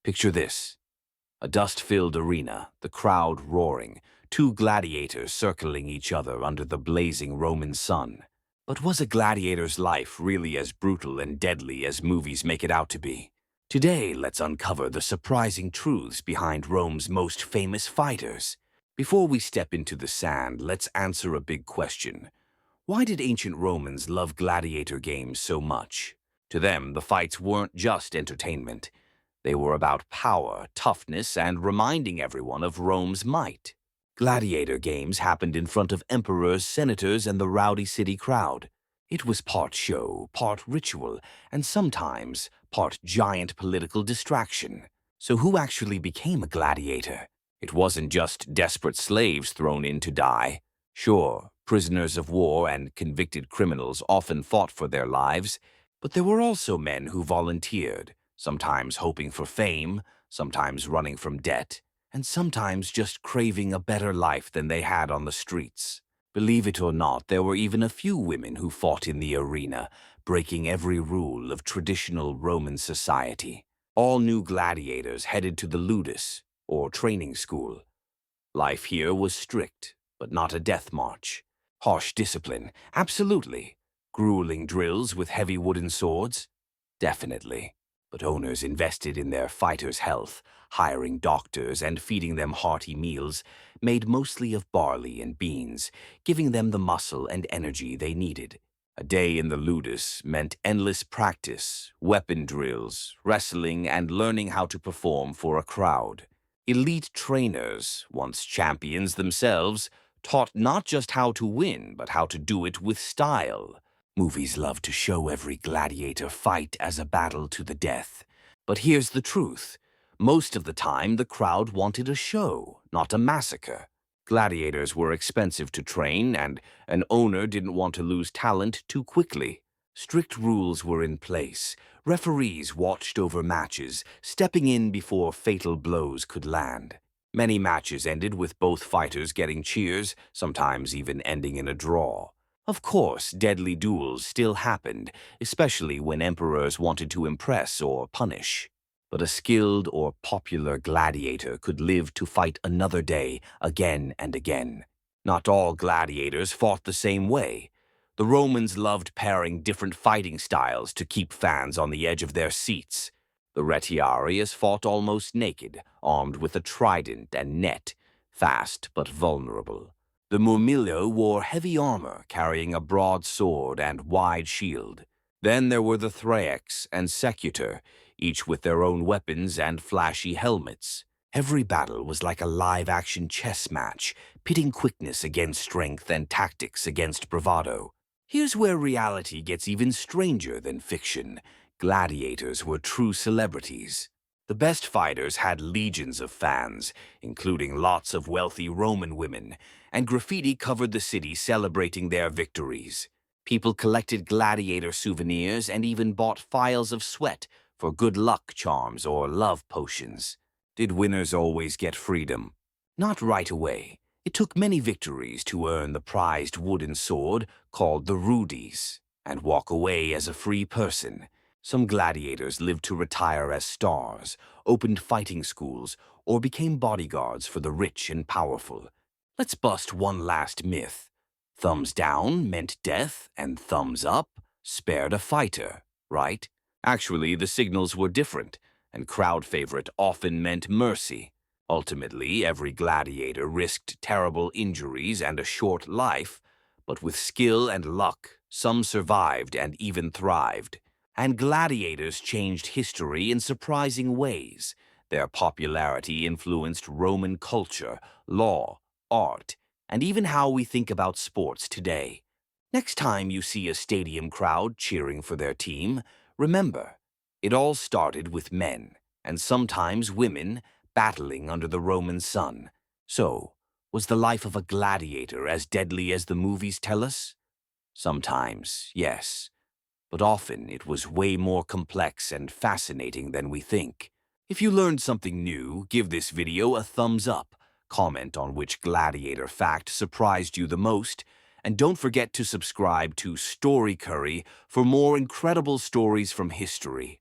Picture this: a dust-filled arena, the crowd roaring, two gladiators circling each other under the blazing Roman sun. But was a gladiator's life really as brutal and deadly as movies make it out to be? Today, let's uncover the surprising truths behind Rome's most famous fighters. Before we step into the sand, let's answer a big question. Why did ancient Romans love gladiator games so much? To them, the fights weren't just entertainment. They were about power, toughness, and reminding everyone of Rome's might. Gladiator games happened in front of emperors, senators, and the rowdy city crowd. It was part show, part ritual, and sometimes part giant political distraction. So who actually became a gladiator? It wasn't just desperate slaves thrown in to die. Sure, prisoners of war and convicted criminals often fought for their lives, but there were also men who volunteered, sometimes hoping for fame, sometimes running from debt, and sometimes just craving a better life than they had on the streets. Believe it or not, there were even a few women who fought in the arena, breaking every rule of traditional Roman society. All new gladiators headed to the ludus, or training school. Life here was strict, but not a death march. Harsh discipline, absolutely. Grueling drills with heavy wooden swords? Definitely. But owners invested in their fighters' health, hiring doctors and feeding them hearty meals made mostly of barley and beans, giving them the muscle and energy they needed. A day in the ludus meant endless practice, weapon drills, wrestling, and learning how to perform for a crowd. Elite trainers, once champions themselves, taught not just how to win, but how to do it with style. Movies love to show every gladiator fight as a battle to the death. But here's the truth. Most of the time, the crowd wanted a show, not a massacre. Gladiators were expensive to train, and an owner didn't want to lose talent too quickly. Strict rules were in place. Referees watched over matches, stepping in before fatal blows could land. Many matches ended with both fighters getting cheers, sometimes even ending in a draw. Of course, deadly duels still happened, especially when emperors wanted to impress or punish. But a skilled or popular gladiator could live to fight another day, again and again. Not all gladiators fought the same way. The Romans loved pairing different fighting styles to keep fans on the edge of their seats. The retiarius fought almost naked, armed with a trident and net, fast but vulnerable. The murmillo wore heavy armor, carrying a broad sword and wide shield. Then there were the thraex and secutor, each with their own weapons and flashy helmets. Every battle was like a live-action chess match, pitting quickness against strength and tactics against bravado. Here's where reality gets even stranger than fiction. Gladiators were true celebrities. The best fighters had legions of fans, including lots of wealthy Roman women, and graffiti covered the city celebrating their victories. People collected gladiator souvenirs and even bought phials of sweat for good luck charms or love potions. Did winners always get freedom? Not right away. It took many victories to earn the prized wooden sword called the rudis and walk away as a free person. Some gladiators lived to retire as stars, opened fighting schools, or became bodyguards for the rich and powerful. Let's bust one last myth. Thumbs down meant death, and thumbs up spared a fighter, right? Actually, the signals were different, and crowd favorite often meant mercy. Ultimately, every gladiator risked terrible injuries and a short life, but with skill and luck, some survived and even thrived. And gladiators changed history in surprising ways. Their popularity influenced Roman culture, law, art, and even how we think about sports today. Next time you see a stadium crowd cheering for their team, remember, it all started with men, and sometimes women, battling under the Roman sun. So, was the life of a gladiator as deadly as the movies tell us? Sometimes, yes. But often it was way more complex and fascinating than we think. If you learned something new, give this video a thumbs up, comment on which gladiator fact surprised you the most, and don't forget to subscribe to Story Curry for more incredible stories from history.